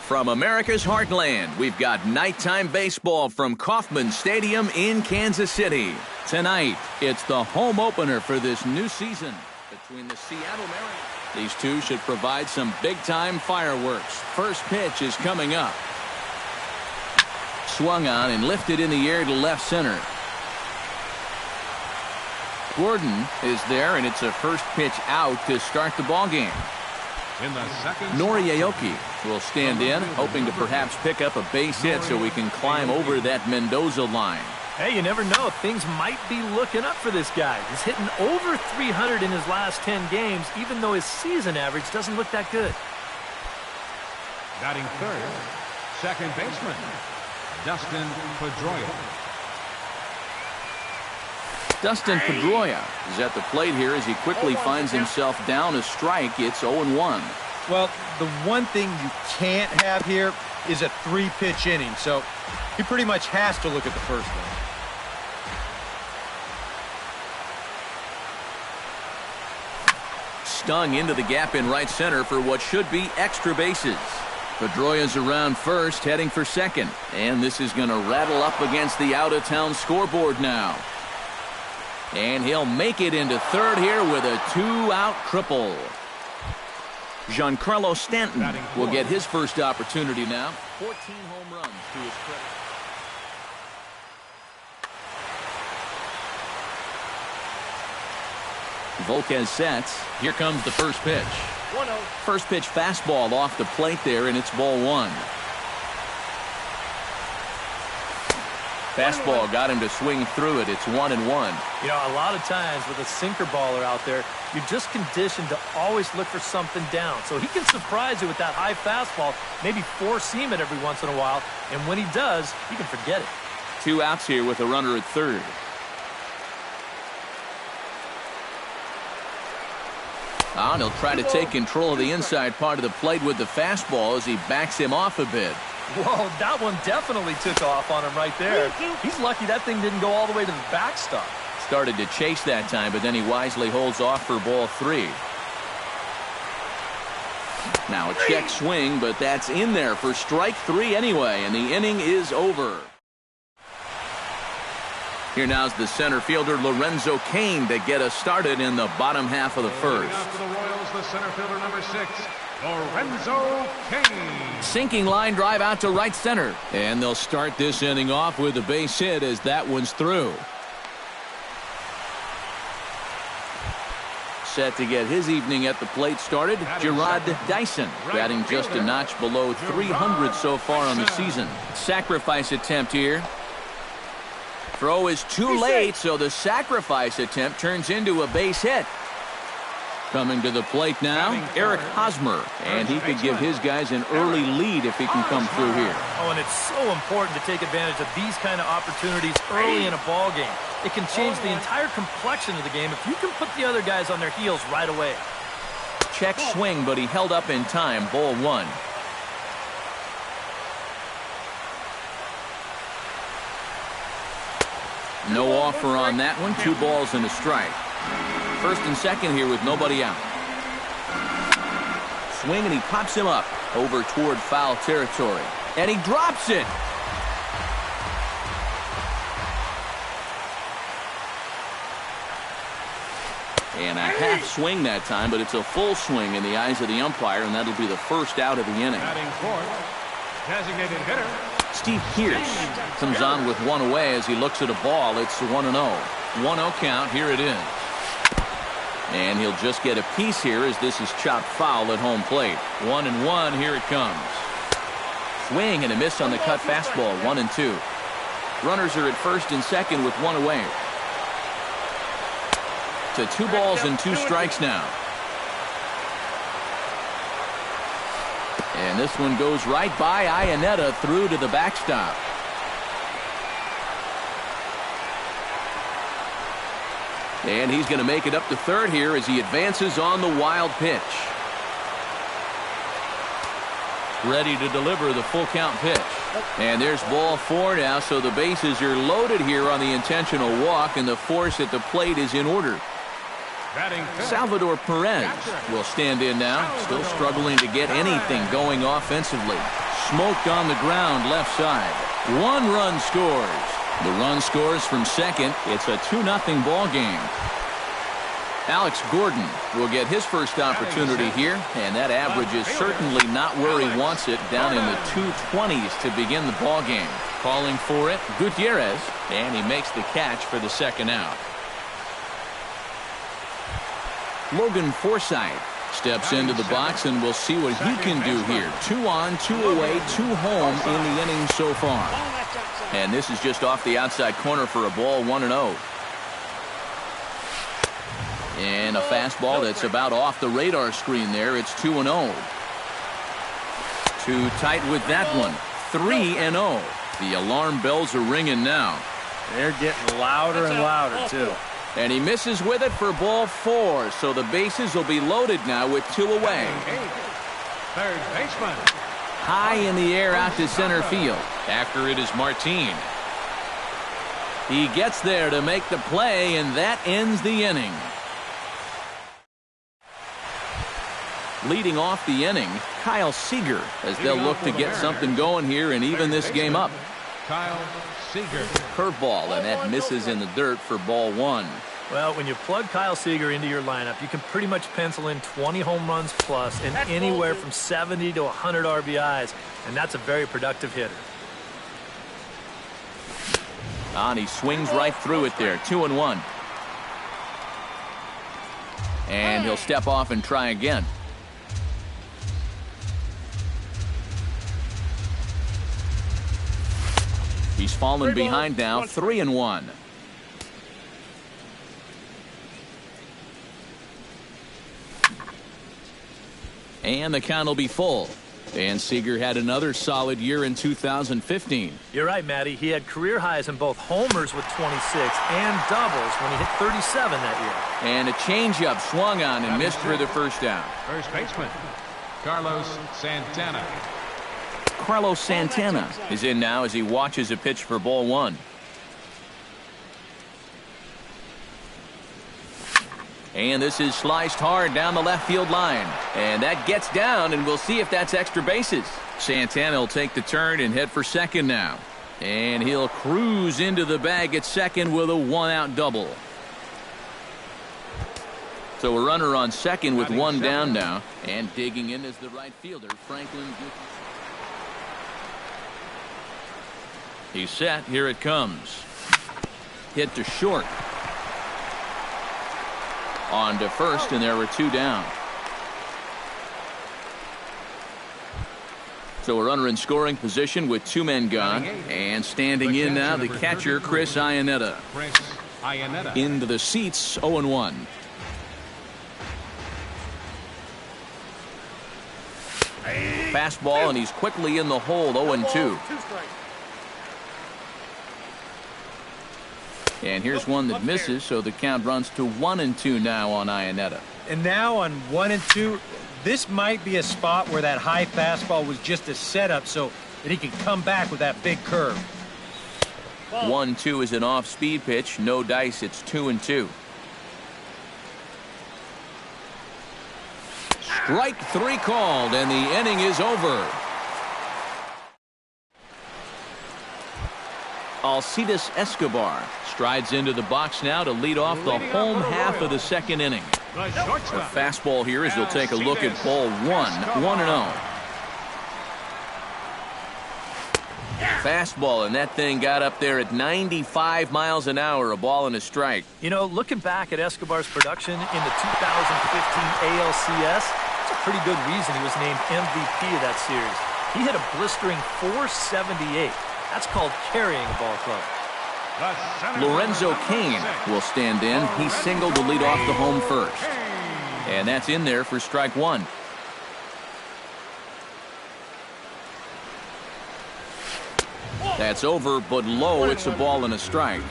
From America's heartland, we've got nighttime baseball from Kauffman Stadium in Kansas City. Tonight, it's the home opener for this new season between the Seattle Mariners. These two should provide some big-time fireworks. First pitch is coming up. Swung on and lifted in the air to left center. Gordon is there, and it's a first pitch out to start the ballgame. Nori Aoki will stand in, hoping to perhaps pick up a base hit so we can climb over that Mendoza line. Hey, you never know. Things might be looking up for this guy. He's hitting over 300 in his last 10 games, even though his season average doesn't look that good. Batting third, second baseman, Dustin Pedroia. Dustin Pedroia is at the plate here as he quickly finds himself down a strike. It's 0-1. Well, the one thing you can't have here is a 3-pitch inning, so he pretty much has to look at the first one. Stung into the gap in right center for what should be extra bases. Pedroia's around first, heading for second, and this is going to rattle up against the out-of-town scoreboard now. And he'll make it into third here with a 2-out triple. Giancarlo Stanton will get his first opportunity now. 14 home runs to his credit. Volquez sets. Here comes the first pitch. 1-0. First pitch fastball off the plate there, and it's ball one. Fastball got him to swing through it. It's 1-1. You know, a lot of times with a sinker baller out there, you're just conditioned to always look for something down. So he can surprise you with that high fastball, maybe four-seam it every once in a while. And when he does, you can forget it. 2 outs here with a runner at third. And he'll try to take control of the inside part of the plate with the fastball as he backs him off a bit. Whoa, that one definitely took off on him right there. He's lucky that thing didn't go all the way to the backstop. Started to chase that time, but then he wisely holds off for ball 3. Now a check swing, but that's in there for strike 3 anyway, and the inning is over. Here now's the center fielder Lorenzo Cain to get us started in the bottom half of the first. For the Royals, the center fielder number 6, Lorenzo Cain. Sinking line drive out to right center. And they'll start this inning off with a base hit as that one's through. Set to get his evening at the plate started, Gerard Dyson, batting just a notch below 300 so far on the season. Sacrifice attempt here. Throw is too late, so the sacrifice attempt turns into a base hit. Coming to the plate now, Eric Hosmer, and he could give his guys an early lead if he can come through here. Oh, and it's so important to take advantage of these kind of opportunities early in a ball game. It can change the entire complexion of the game if you can put the other guys on their heels right away. Check swing, but he held up in time, ball 1. No offer on that one. 2 balls and a strike. First and second here with nobody out. Swing, and he pops him up over toward foul territory. And he drops it. And a half swing that time, but it's a full swing in the eyes of the umpire, and that'll be the first out of the inning. Batting fourth, designated hitter, Steve Pierce comes on with 1 away as he looks at a ball. It's 1-0. 1-0 count. Here it is. And he'll just get a piece here as this is chopped foul at home plate. 1-1. Here it comes. Swing and a miss on the cut fastball. 1-2. Runners are at first and second with 1 away. To 2 balls and 2 strikes now. And this one goes right by Iannetta through to the backstop. And he's going to make it up to third here as he advances on the wild pitch. Ready to deliver the full count pitch. And there's ball 4 now, so the bases are loaded here on the intentional walk, and the force at the plate is in order. Salvador Perez will stand in now, still struggling to get anything going offensively. smoked on the ground left side. 1 run scores. The run scores from second. It's a 2-0 ball game. Alex Gordon will get his first opportunity here, and that average is certainly not where he wants it, down in the 220s to begin the ball game. Calling for it, Gutierrez, and he makes the catch for the second out. Logan Forsythe steps into the box, and we'll see what he can do here. 2 on, 2 away, 2 home in the inning so far. And this is just off the outside corner for a ball, 1-0. And a fastball that's about off the radar screen there. It's 2-0. Too tight with that one. 3-0. The alarm bells are ringing now. They're getting louder and louder, too. And he misses with it for ball 4. So the bases will be loaded now with 2 away. Third baseman. High in the air out to center field. After it is Martin. He gets there to make the play, and that ends the inning. Leading off the inning, Kyle Seager, as they'll look to get something going here and even this game up. Kyle Seager. Curveball, and that misses in the dirt for ball 1. Well, when you plug Kyle Seager into your lineup, you can pretty much pencil in 20 home runs plus and anywhere from 70 to 100 RBIs, and that's a very productive hitter. And he swings right through it there. 2-1. And he'll step off and try again. He's fallen behind now, 3-1. And the count will be full. And Seager had another solid year in 2015. You're right, Matty. He had career highs in both homers with 26 and doubles when he hit 37 that year. And a changeup swung on and missed for the first out. First baseman, Carlos Santana. Carlos Santana is in now as he watches a pitch for ball 1. And this is sliced hard down the left field line. And that gets down, and we'll see if that's extra bases. Santana will take the turn and head for second now. And he'll cruise into the bag at second with a 1-out double. So a runner on second with 1 down now. And digging in is the right fielder, Franklin Gutierrez. He's set. Here it comes. Hit to short. On to first, and there were 2 down. So a runner in scoring position with 2 men gone. And standing in now, the catcher, Chris Iannetta. Into the seats, 0-1. Fastball, and he's quickly in the hole, 0-2. And here's one that misses, so the count runs to 1-2 now on Iannetta. And now on 1-2, this might be a spot where that high fastball was just a setup so that he can come back with that big curve. 1-2 is an off-speed pitch. No dice. It's 2-2. Strike 3 called, and the inning is over. Alcides Escobar strides into the box now to lead off the home half of the second inning. A fastball here as he'll take a look at ball 1, 1-0. Fastball, and that thing got up there at 95 miles an hour, a ball and a strike. You know, looking back at Escobar's production in the 2015 ALCS, it's a pretty good reason he was named MVP of that series. He hit a blistering .478. That's called carrying a ball club. Lorenzo Cain will stand in. He singled to lead off the home first. And that's in there for strike 1. That's over, but low. It's a ball and a strike.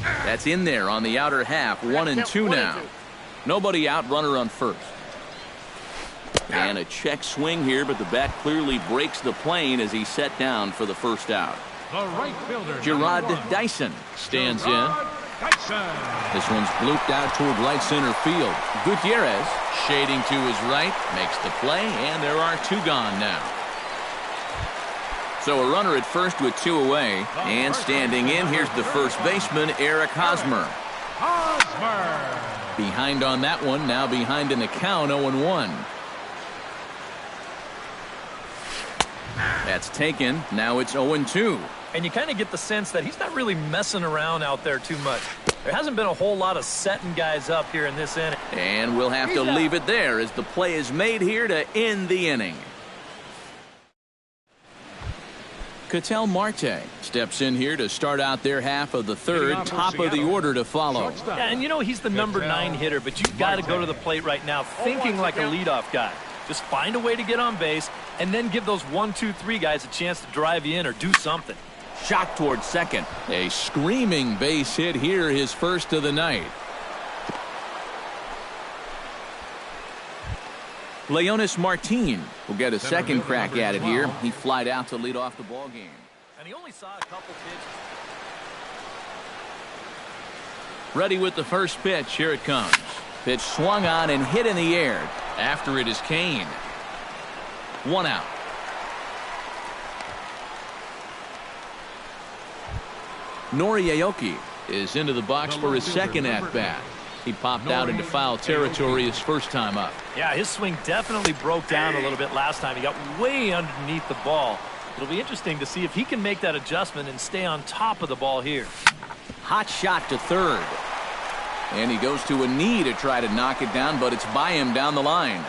That's in there on the outer half. 1-2 now. Nobody out, runner on first. And a check swing here, but the bat clearly breaks the plane as he's set down for the first out. The right fielder, Gerard Dyson stands in. Dyson. This one's blooped out toward right center field. Gutierrez, shading to his right, makes the play, and there are two gone now. So a runner at first with two away, and standing in, here's the first baseman, Eric Hosmer. Hosmer. Behind on that one, now behind in the count, 0-1. That's taken. Now it's 0-2. And you kind of get the sense that he's not really messing around out there too much. There hasn't been a whole lot of setting guys up here in this inning. And we'll have to leave it there as the play is made here to end the inning. Ketel Marte steps in here to start out their half of the third, top of the order to follow. Yeah, and you know he's the number 9 hitter, but you've got to go to the plate right now thinking like a leadoff guy. Just find a way to get on base and then give those 1, 2, 3 guys a chance to drive you in or do something. Shot towards second. A screaming base hit here, his first of the night. Leonis Martin will get a second crack at it here. He flied out to lead off the ball game. And he only saw a couple pitches. Ready with the first pitch. Here it comes. Pitch swung on and hit in the air. After it is Kane. 1 out. Nori Aoki is into the box for his second at-bat. He popped out into foul territory his first time up. Yeah, his swing definitely broke down a little bit last time. He got way underneath the ball. It'll be interesting to see if he can make that adjustment and stay on top of the ball here. Hot shot to third. And he goes to a knee to try to knock it down, but it's by him down the line.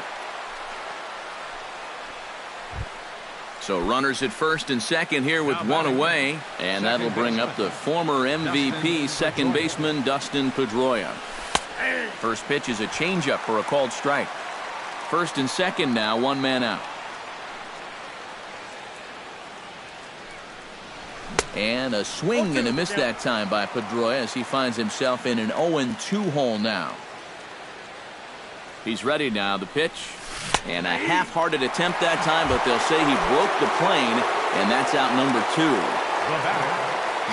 So runners at first and second here with one away, and that'll bring up the former MVP second baseman Dustin Pedroia. First pitch is a changeup for a called strike. First and second now, one man out. And a swing and a miss that time by Pedroia as he finds himself in an 0-2 hole now. He's ready now. The pitch. And a half-hearted attempt that time, but they'll say he broke the plane, and that's out number 2.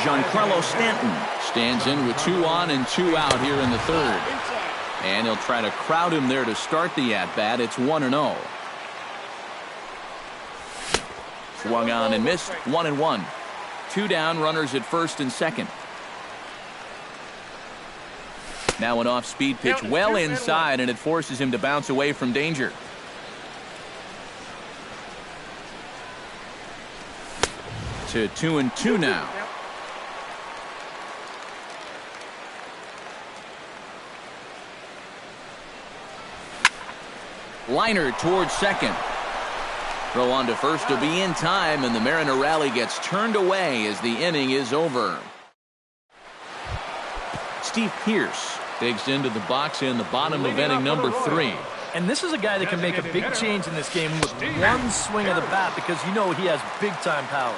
Giancarlo Stanton stands in with 2 on and 2 out here in the third. And he'll try to crowd him there to start the at-bat. It's 1-0. Swung on and missed. 1-1. 2 down, runners at first and second. Now an off-speed pitch well inside, and it forces him to bounce away from danger. To 2-2 now. Liner towards second. Throw on to first to be in time, and the Mariner rally gets turned away as the inning is over. Steve Pearce digs into the box in the bottom of inning number 3. And this is a guy that can make a big change in this game with one swing of the bat because you know he has big-time power.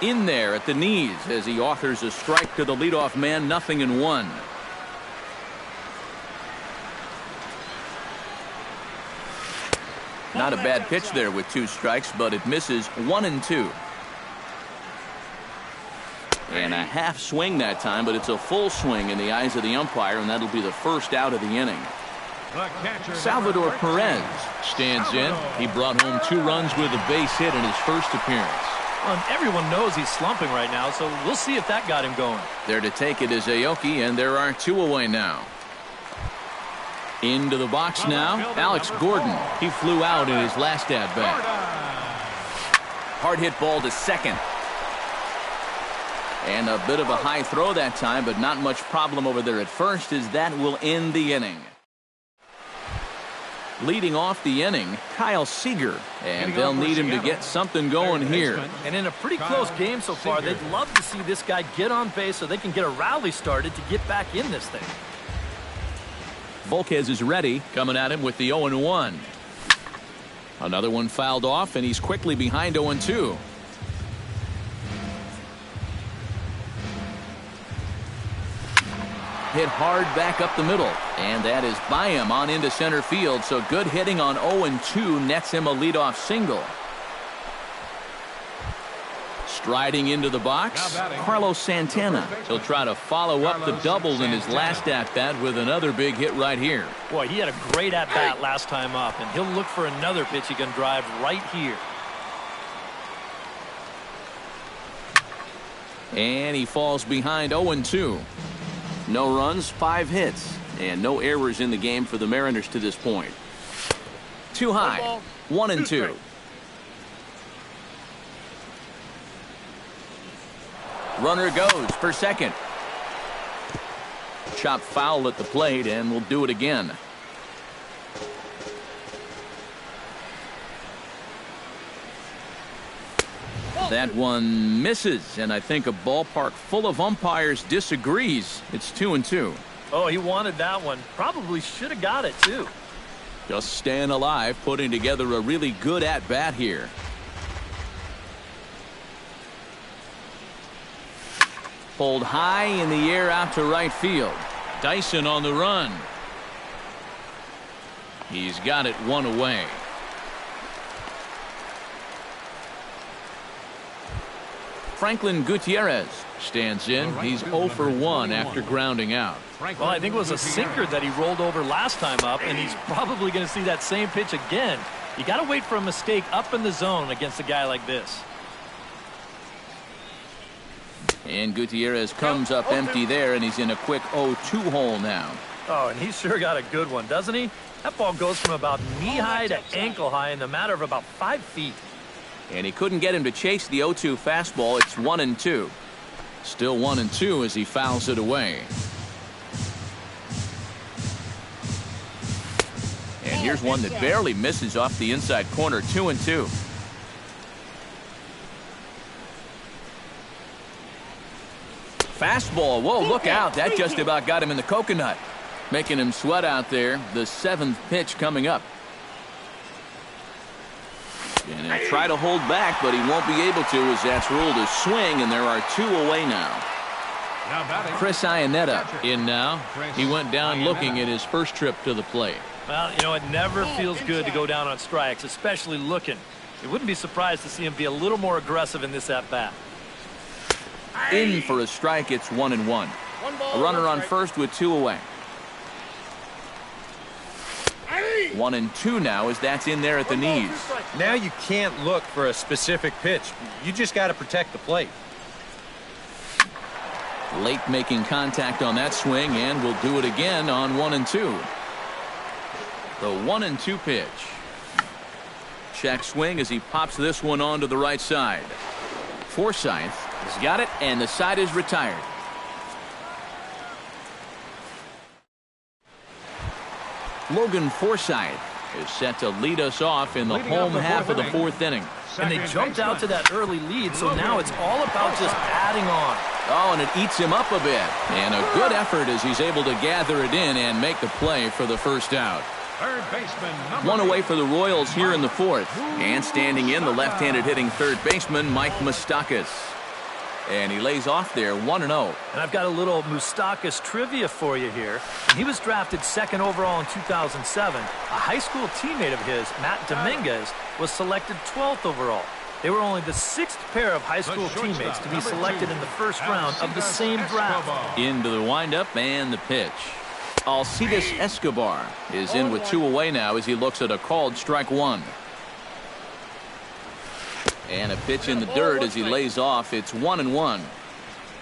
In there at the knees as he offers a strike to the leadoff man, 0-1. Not a bad pitch there with 2 strikes, but it misses. 1-2. And a half swing that time, but it's a full swing in the eyes of the umpire, and that'll be the first out of the inning. Salvador Perez stands in. He brought home 2 runs with a base hit in his first appearance. Well, and everyone knows he's slumping right now, so we'll see if that got him going. There to take it is Aoki, and there are 2 away now. Into the box now, Alex Gordon. He flew out in his last at-bat. Hard hit ball to second. And a bit of a high throw that time, but not much problem over there at first, as that will end the inning. Leading off the inning, Kyle Seager, and they'll need him to get something going here. And in a pretty close game so far, they'd love to see this guy get on base so they can get a rally started to get back in this thing. Volquez is ready, coming at him with the 0-1. Another one fouled off, and he's quickly behind 0-2. Hit hard back up the middle, and that is by him on into center field, so good hitting on 0-2 nets him a leadoff single. Riding into the box, Carlos Santana. He'll try to follow up the double in his last at-bat with another big hit right here. Boy, he had a great at-bat last time up, and he'll look for another pitch he can drive right here. And he falls behind 0-2. No runs, 5 hits, and no errors in the game for the Mariners to this point. Too high, 1-2. Runner goes for second. Chop foul at the plate, and we'll do it again. That one misses, and I think a ballpark full of umpires disagrees. It's 2-2. Oh, he wanted that one. Probably should have got it, too. Just staying alive, putting together a really good at-bat here. Pulled high in the air out to right field. Dyson on the run. He's got it one away. Franklin Gutierrez stands in. He's 0 for 1 after grounding out. Well, I think it was a sinker that he rolled over last time up, and he's probably going to see that same pitch again. You got to wait for a mistake up in the zone against a guy like this. And Gutierrez comes up empty there, and he's in a quick 0-2 hole now. Oh, and he sure got a good one, doesn't he? That ball goes from about knee-high to ankle-high in the matter of about 5 feet. And he couldn't get him to chase the 0-2 fastball. It's 1-2. Still 1-2 as he fouls it away. And here's one that barely misses off the inside corner. 2-2. Fastball. Whoa, look out. That just about got him in the coconut. Making him sweat out there. The 7th pitch coming up. And he'll try to hold back, but he won't be able to as that's ruled a swing, and there are 2 away now. Chris Iannetta in now. He went down looking at his first trip to the plate. Well, you know, it never feels good to go down on strikes, especially looking. You wouldn't be surprised to see him be a little more aggressive in this at-bat. In for a strike, it's 1-1. A runner on first with 2 away. 1-2 now as that's in there at the knees. Now you can't look for a specific pitch. You just got to protect the plate. Late making contact on that swing, and we'll do it again on 1-2. The 1-2 pitch. Check swing as he pops this one onto the right side. Forsythe has got it, and the side is retired. Logan Forsythe is set to lead us off in the home half of the 4th inning. And they jumped out to that early lead, so now it's all about just adding on. Oh, and it eats him up a bit. And a good effort as he's able to gather it in and make the play for the first out. Third baseman, One away for the Royals here in the 4th. And standing in, the left-handed hitting third baseman, Mike Moustakas. And he lays off there 1-0. And I've got a little Moustakas trivia for you here. He was drafted 2nd overall in 2007. A high school teammate of his, Matt Dominguez, was selected 12th overall. They were only the 6th pair of high school teammates to be selected in the first round of the same draft. Into the windup and the pitch. Alcides Escobar is in with 2 away now as he looks at a called strike 1. And a pitch in the dirt as he lays off. It's 1-1.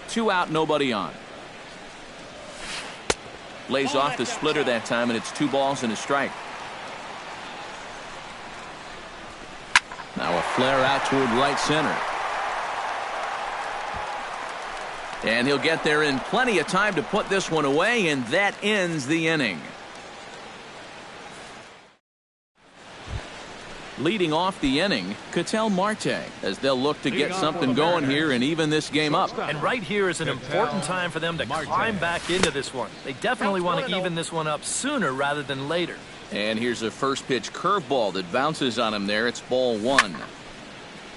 2 out, nobody on. Lays off the splitter that time, and it's 2 balls and a strike. Now a flare out toward right center. And he'll get there in plenty of time to put this one away, and that ends the inning. Leading off the inning, Ketel Marte, as they'll look to get something going here and even this game up. And right here is an important time for them to climb back into this one. They definitely want to even this one up sooner rather than later. And here's a first pitch curveball that bounces on him there. It's ball 1.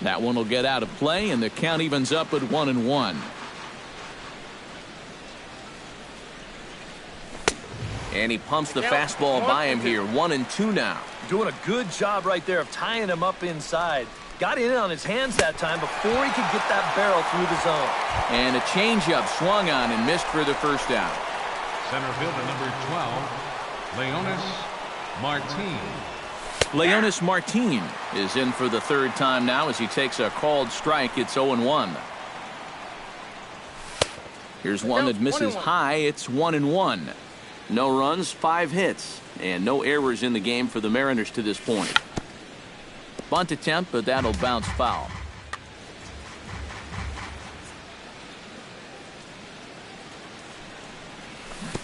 That one will get out of play, and the count evens up at 1-1. And he pumps the fastball by him here. 1-2 now. Doing a good job right there of tying him up inside. got in on his hands that time before he could get that barrel through the zone. And a changeup swung on and missed for the first out. Center fielder number 12, Leonis Martin. Leonis Martin is in for the third time now as he takes a called strike. It's 0-1. Here's one that misses high. It's 1-1. No runs, 5 hits, and no errors in the game for the Mariners to this point. Bunt attempt, but that'll bounce foul.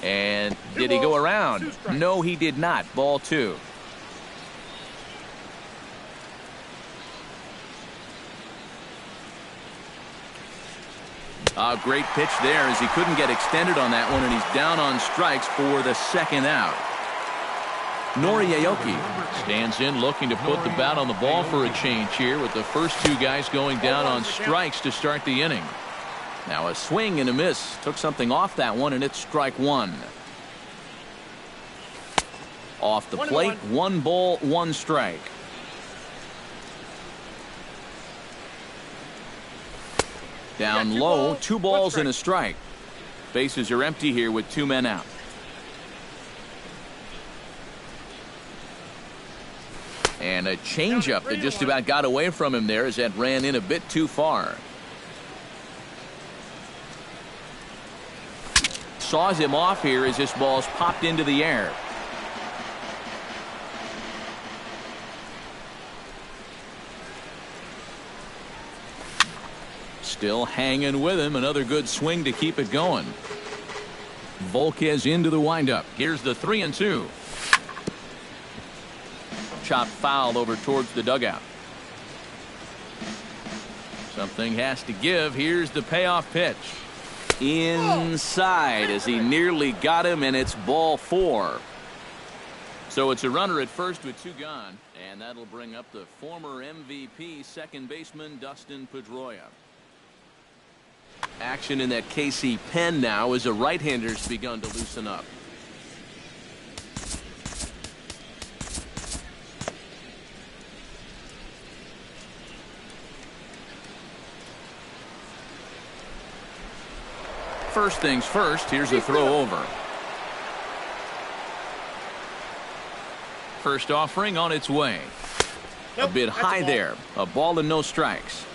And did he go around? No, he did not. Ball 2. A great pitch there as he couldn't get extended on that one, and he's down on strikes for the second out. Noriaoki stands in looking to put the bat on the ball for a change here with the first 2 guys going down on strikes to start the inning. Now a swing and a miss. Took something off that one, and it's strike 1. Off the plate, 1 ball, 1 strike. Down low, 2 balls and a strike. Bases are empty here with 2 men out. And a changeup that just about got away from him there as that ran in a bit too far. Saws him off here as this ball's popped into the air. Still hanging with him. Another good swing to keep it going. Volquez into the windup. Here's the 3-2. Chop foul over towards the dugout. Something has to give. Here's the payoff pitch. Inside as he nearly got him, and it's ball 4. So it's a runner at first with 2 gone, and that'll bring up the former MVP second baseman Dustin Pedroia. Action in that KC pen now as the right-hander's begun to loosen up. First things first, here's a throw over. First offering on its way. A bit high there. A ball and no strikes.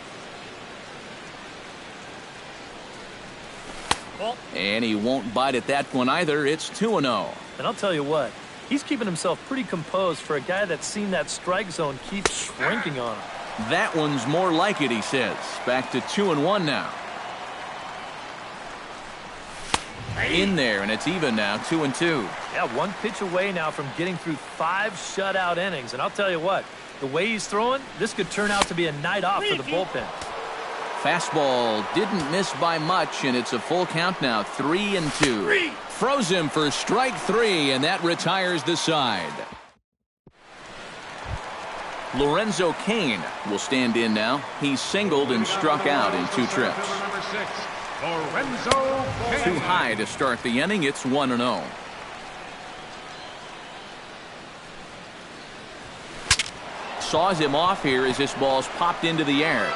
And he won't bite at that one either. It's 2-0. And I'll tell you what, he's keeping himself pretty composed for a guy that's seen that strike zone keep shrinking on him. That one's more like it, he says. Back to 2-1 now. In there, and it's even now, 2-2. Yeah, 1 pitch away now from getting through 5 shutout innings. And I'll tell you what, the way he's throwing, this could turn out to be a night off for the bullpen. Fastball didn't miss by much, and it's a full count now, 3-2. Froze him for strike 3, and that retires the side. Lorenzo Cain will stand in now. He's singled and struck out in 2 trips. Too high to start the inning. It's 1-0. Saws him off here as this ball's popped into the air.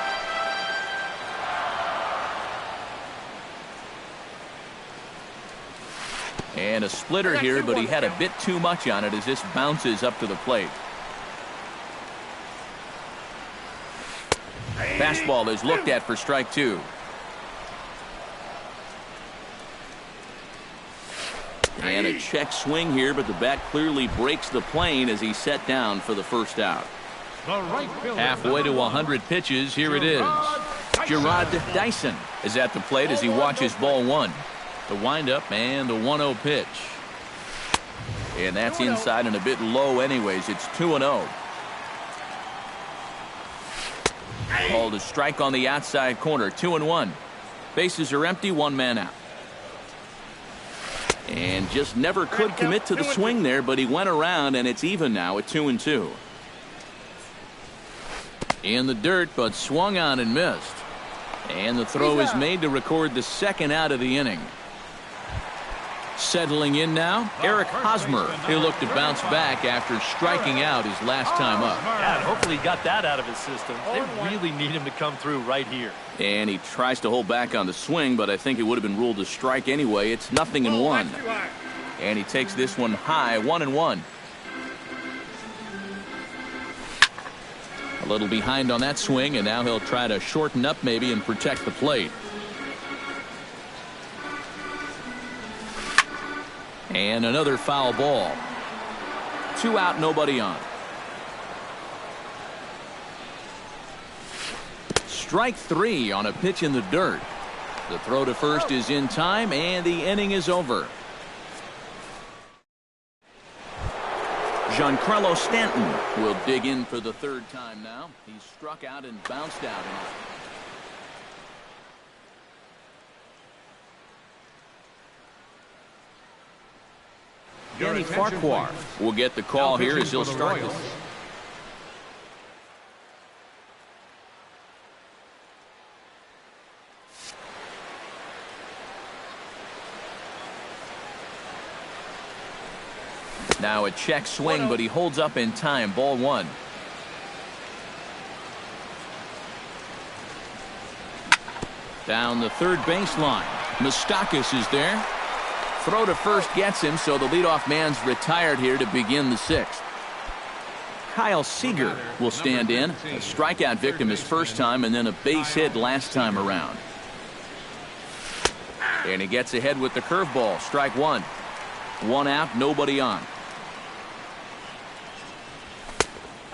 And a splitter here, but he had a bit too much on it as this bounces up to the plate. Fastball is looked at for strike 2. And a check swing here, but the bat clearly breaks the plane as he's set down for the first out. Halfway to 100 pitches, here it is. Gerard Dyson is at the plate as he watches ball 1. The windup and the 1-0 pitch. And that's inside and a bit low anyways. It's 2-0. Called a strike on the outside corner. 2-1. Bases are empty. 1 man out. And just never could commit to the swing there, but he went around, and it's even now at 2-2. In the dirt, but swung on and missed. And the throw is made to record the second out of the inning. Settling in now, Eric Hosmer. He'll look to bounce back after striking out his last time up. Yeah, and hopefully he got that out of his system. They really need him to come through right here. And he tries to hold back on the swing, but I think it would have been ruled a strike anyway. It's 0-1. And he takes this one high, 1-1. A little behind on that swing, and now he'll try to shorten up maybe and protect the plate. And another foul ball. 2 out, nobody on. Strike 3 on a pitch in the dirt. The throw to first is in time, and the inning is over. Giancarlo Stanton will dig in for the 3rd time now. He struck out and bounced out. Danny Farquhar will get the call here as he'll start this. Now a check swing, but he holds up in time. Ball 1. Down the third baseline. Moustakas is there. Throw to first gets him, so the leadoff man's retired here to begin the 6th. Kyle Seager will stand in. A strikeout victim his first time, and then a base hit last time around. And he gets ahead with the curveball. Strike 1. 1 out, nobody on.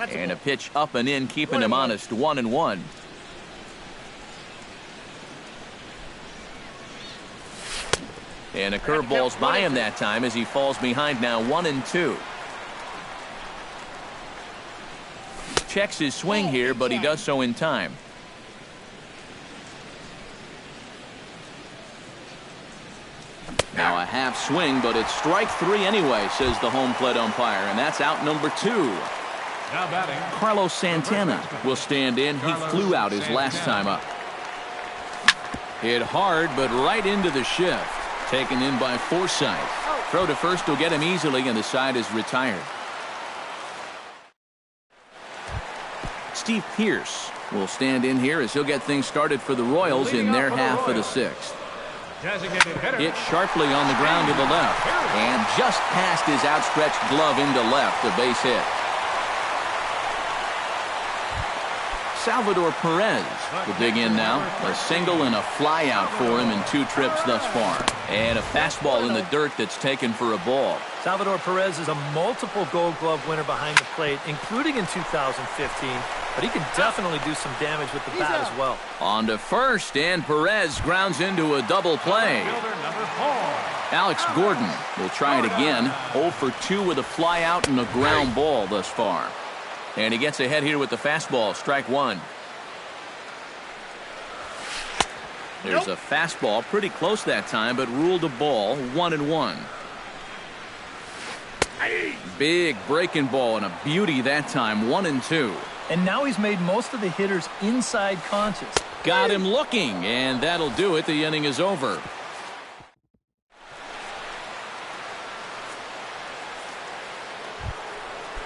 And a pitch up and in, keeping him honest. 1-1. And a curveball's by him that time as he falls behind now. 1-2. Checks his swing here, but he does so in time. Now a half swing, but it's strike 3 anyway, says the home plate umpire, and that's out number 2. Now batting, Carlos Santana will stand in. He flew out his last time up. Hit hard, but right into the shift. Taken in by Forsythe. Throw to first will get him easily, and the side is retired. Steve Pearce will stand in here as he'll get things started for the Royals in their half of the 6th. Hit sharply on the ground to the left, and just past his outstretched glove into left, a base hit. Salvador Perez will dig in now. A single and a fly out for him in 2 trips thus far. And a fastball in the dirt that's taken for a ball. Salvador Perez is a multiple Gold Glove winner behind the plate, including in 2015. But he can definitely do some damage with the bat as well. On to first, and Perez grounds into a double play. Alex Gordon will try it again. 0 for 2 with a fly out and a ground ball thus far. And he gets ahead here with the fastball. Strike 1. There's a fastball pretty close that time, but ruled a ball. 1-1. Big breaking ball and a beauty that time. 1-2. And now he's made most of the hitters inside conscious. Got him looking, and that'll do it. The inning is over.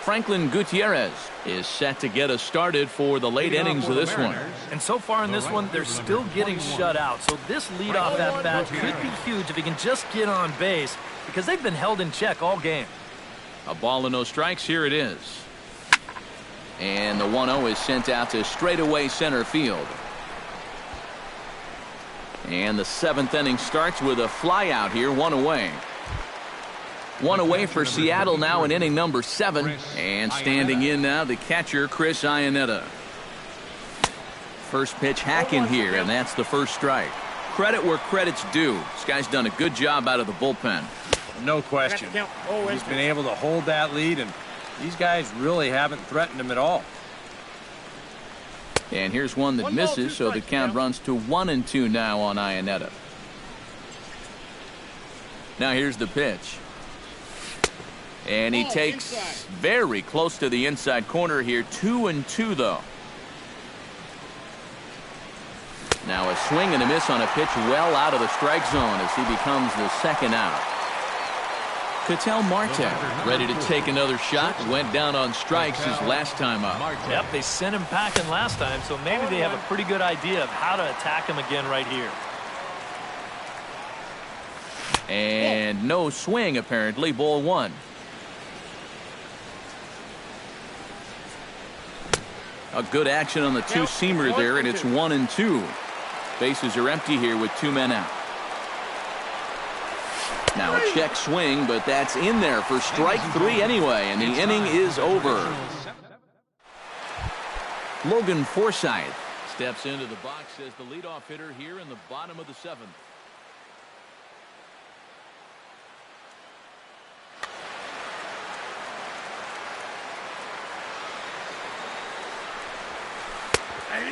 Franklin Gutierrez is set to get us started for the late innings of this one. And so far in this one, they're still getting shut out. So this leadoff at bat could be huge if he can just get on base, because they've been held in check all game. A ball and no strikes. Here it is. And the 1-0 is sent out to straightaway center field. And the 7th inning starts with a fly out here. 1 away. 1 away for Seattle now in inning number 7. And standing in now, the catcher, Chris Iannetta. First pitch hack in here, and that's the first strike. Credit where credit's due. This guy's done a good job out of the bullpen. No question. He's been able to hold that lead, and these guys really haven't threatened him at all. And here's one that misses, so the count runs to 1-2 now on Iannetta. Now here's the pitch. And he takes very close to the inside corner here. 2-2 though. Now a swing and a miss on a pitch well out of the strike zone as he becomes the second out. Ketel Marte ready to take another shot. Went down on strikes his last time up. Yep, they sent him packing last time, so maybe they have a pretty good idea of how to attack him again right here. And no swing, apparently. Ball one. A good action on the two-seamer there, and it's 1-2. Bases are empty here with 2 men out. Now a check swing, but that's in there for strike 3 anyway, and the inning is over. Logan Forsythe steps into the box as the leadoff hitter here in the bottom of the 7th.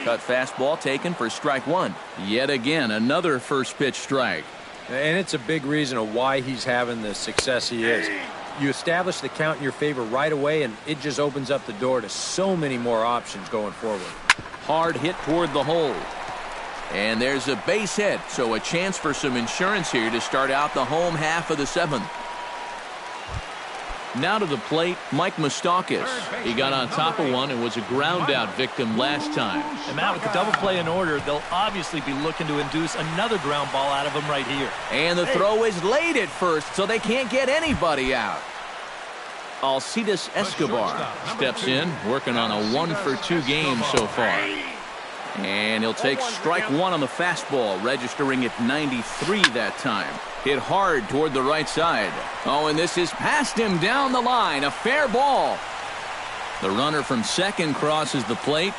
Cut fastball taken for strike 1. Yet again, another first pitch strike. And it's a big reason of why he's having the success he is. You establish the count in your favor right away, and it just opens up the door to so many more options going forward. Hard hit toward the hole. And there's a base hit, so a chance for some insurance here to start out the home half of the 7th. Now to the plate, Mike Moustakas. He got on top of one and was a ground-out victim last time. And Matt, with the double play in order, they'll obviously be looking to induce another ground ball out of him right here. And the throw is late at first, so they can't get anybody out. Alcides Escobar steps in, working on a 1-for-2 game so far. And he'll take strike 1 on the fastball, registering at 93 that time. Hit hard toward the right side. Oh, and this is past him down the line. A fair ball. The runner from second crosses the plate.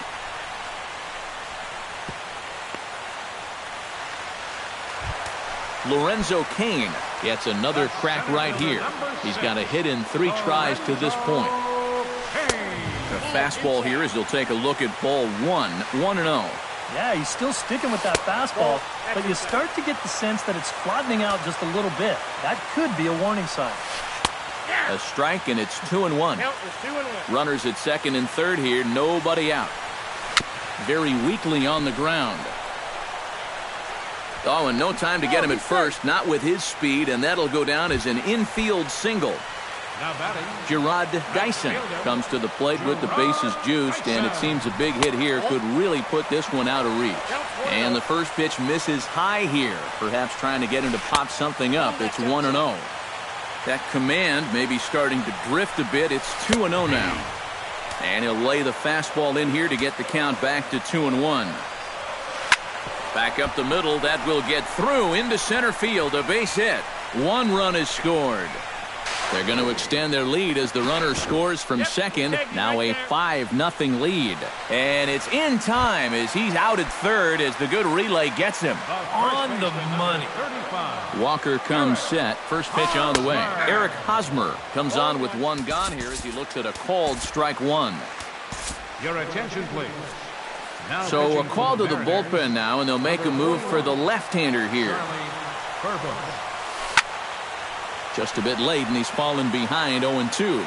Lorenzo Cain gets another crack right here. He's got a hit in 3 tries to this point. The fastball here as he'll take a look at ball 1, 1-0. Yeah, he's still sticking with that fastball, but you start to get the sense that it's flattening out just a little bit. That could be a warning sign. A strike, and it's 2-1. Runners at second and third here, nobody out. Very weakly on the ground. Oh, and no time to get him at first, not with his speed, and that'll go down as an infield single. Gerard Dyson comes to the plate with the bases juiced, and it seems a big hit here could really put this one out of reach. And the first pitch misses high here, perhaps trying to get him to pop something up. It's 1-0. That command may be starting to drift a bit. It's 2-0 now. And he'll lay the fastball in here to get the count back to 2-1. Back up the middle, that will get through into center field. A base hit. 1 run is scored. They're going to extend their lead as the runner scores from second. Now a 5-0 lead. And it's in time as he's out at third as the good relay gets him. On the money. Walker comes set. First pitch on the way. Eric Hosmer comes on with 1 gone here as he looks at a called strike 1. Your attention, please. So a call to the bullpen now, and they'll make a move for the left-hander here. Just a bit late, and he's fallen behind 0-2.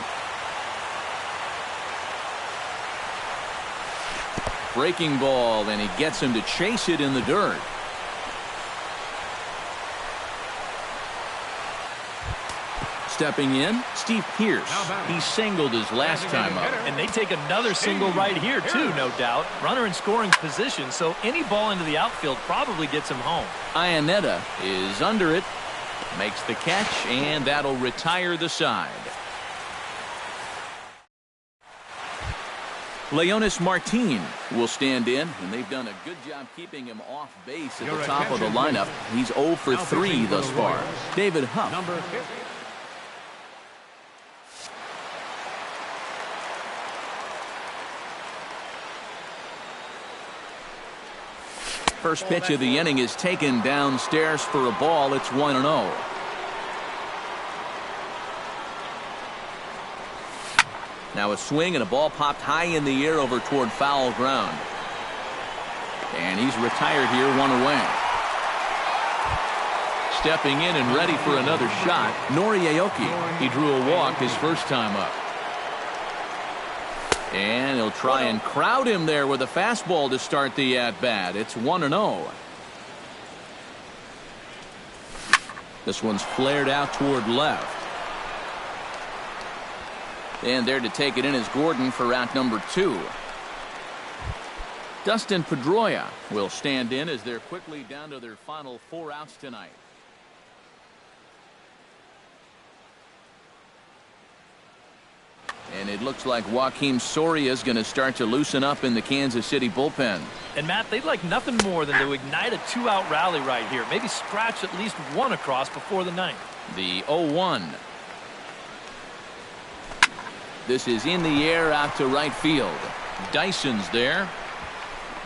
Breaking ball, and he gets him to chase it in the dirt. Stepping in, Steve Pearce. He singled his last time up. And they take another single right here, too, no doubt. Runner in scoring position, so any ball into the outfield probably gets him home. Iannetta is under it. Makes the catch, and that'll retire the side. Leonis Martin will stand in, and they've done a good job keeping him off base at the top of the lineup. He's 0 for 3 thus far. David Huff. First pitch of the inning is taken downstairs for a ball. It's 1-0. Now a swing and a ball popped high in the air over toward foul ground. And he's retired here, 1 away. Stepping in and ready for another shot, Nori Aoki. He drew a walk his first time up. And he'll try and crowd him there with a fastball to start the at-bat. It's 1-0. This one's flared out toward left. And there to take it in is Gordon for out number 2. Dustin Pedroia will stand in as they're quickly down to their final 4 outs tonight. And it looks like Joakim Soria is going to start to loosen up in the Kansas City bullpen. And, Matt, they'd like nothing more than to ignite a 2-out rally right here. Maybe scratch at least 1 across before the 9th. The 0-1. This is in the air out to right field. Dyson's there.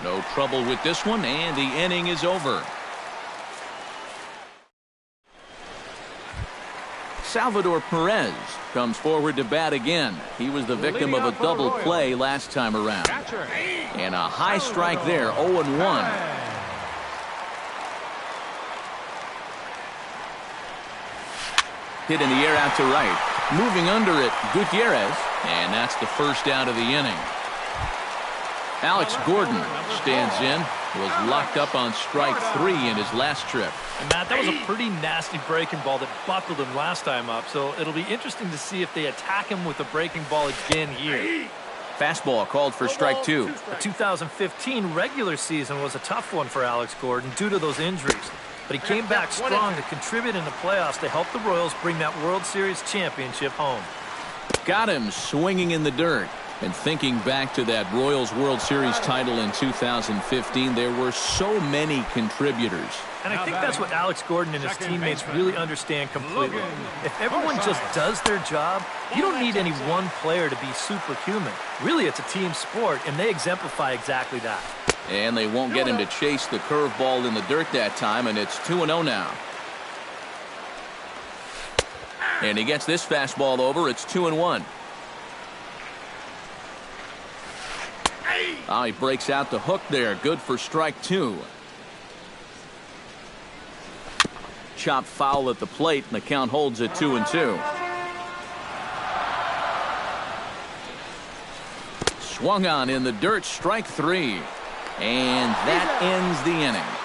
No trouble with this one, and the inning is over. Salvador Perez comes forward to bat again. He was the victim of a double play last time around. And a high strike there, 0-1. Hit in the air out to right. Moving under it, Gutierrez. And that's the first out of the inning. Alex Gordon stands in. Was locked up on strike 3 in his last trip. And Matt, that was a pretty nasty breaking ball that buckled him last time up. So it'll be interesting to see if they attack him with a breaking ball again here. Fastball called for strike 2. The 2015 regular season was a tough one for Alex Gordon due to those injuries. But he came back strong to contribute in the playoffs to help the Royals bring that World Series championship home. Got him swinging in the dirt. And thinking back to that Royals World Series title in 2015, there were so many contributors. And I think that's what Alex Gordon and his teammates really understand completely. If everyone just does their job, you don't need any one player to be superhuman. Really, it's a team sport, and they exemplify exactly that. And they won't get him to chase the curveball in the dirt that time, and it's 2-0 now. And he gets this fastball over. It's 2-1. Oh, he breaks out the hook there. Good for strike 2. Chop foul at the plate, and the count holds at 2-2. Swung on in the dirt, strike 3. And that ends the inning.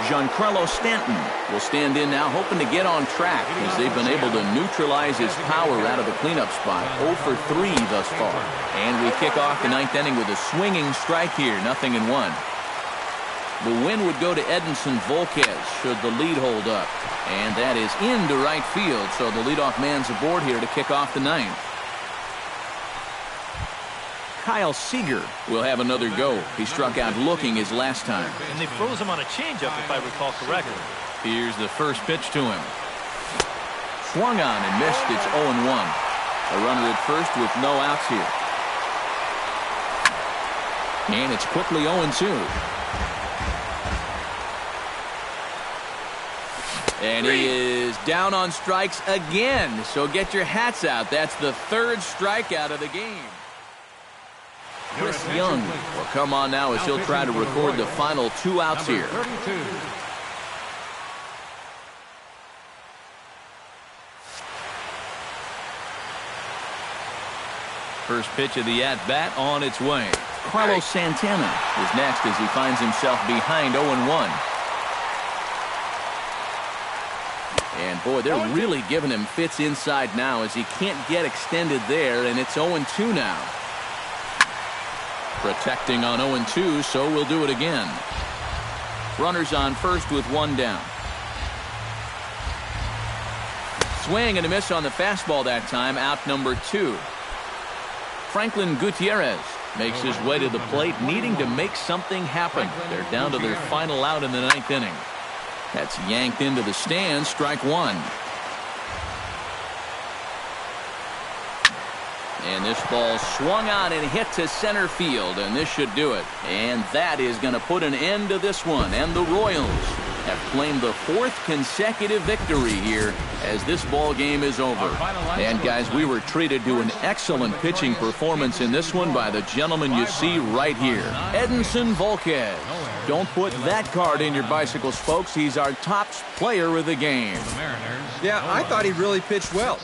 Giancarlo Stanton will stand in now, hoping to get on track as they've been able to neutralize his power out of the cleanup spot. 0 for 3 thus far. And we kick off the 9th inning with a swinging strike here, 0-1. The win would go to Edinson Volquez should the lead hold up. And that is into right field, so the leadoff man's aboard here to kick off the 9th. Kyle Seager will have another go. He struck out looking his last time. And they froze him on a changeup, if I recall correctly. Here's the first pitch to him. Swung on and missed. It's 0-1. A runner at first with no outs here. And it's quickly 0-2. And he is down on strikes again. So get your hats out. That's the 3rd strikeout of the game. Chris Young will come on now as he'll try to record the final 2 outs here. First pitch of the at-bat on its way. Carlos Santana is next as he finds himself behind 0-1. And boy, they're really giving him fits inside now as he can't get extended there, and it's 0-2 now. Protecting on 0-2, so we'll do it again. Runners on first with 1 down. Swing and a miss on the fastball that time, out number 2. Franklin Gutierrez makes his way to the plate, needing to make something happen. They're down to their final out in the 9th inning. That's yanked into the stands, strike 1. And this ball swung on and hit to center field, and this should do it. And that is going to put an end to this one. And the Royals have claimed the 4th consecutive victory here as this ball game is over. And guys, we were treated to an excellent pitching performance in this one by the gentleman you see right here, Edinson Volquez. Don't put that card in your bicycles, folks. He's our top player of the game. Yeah, I thought he really pitched well.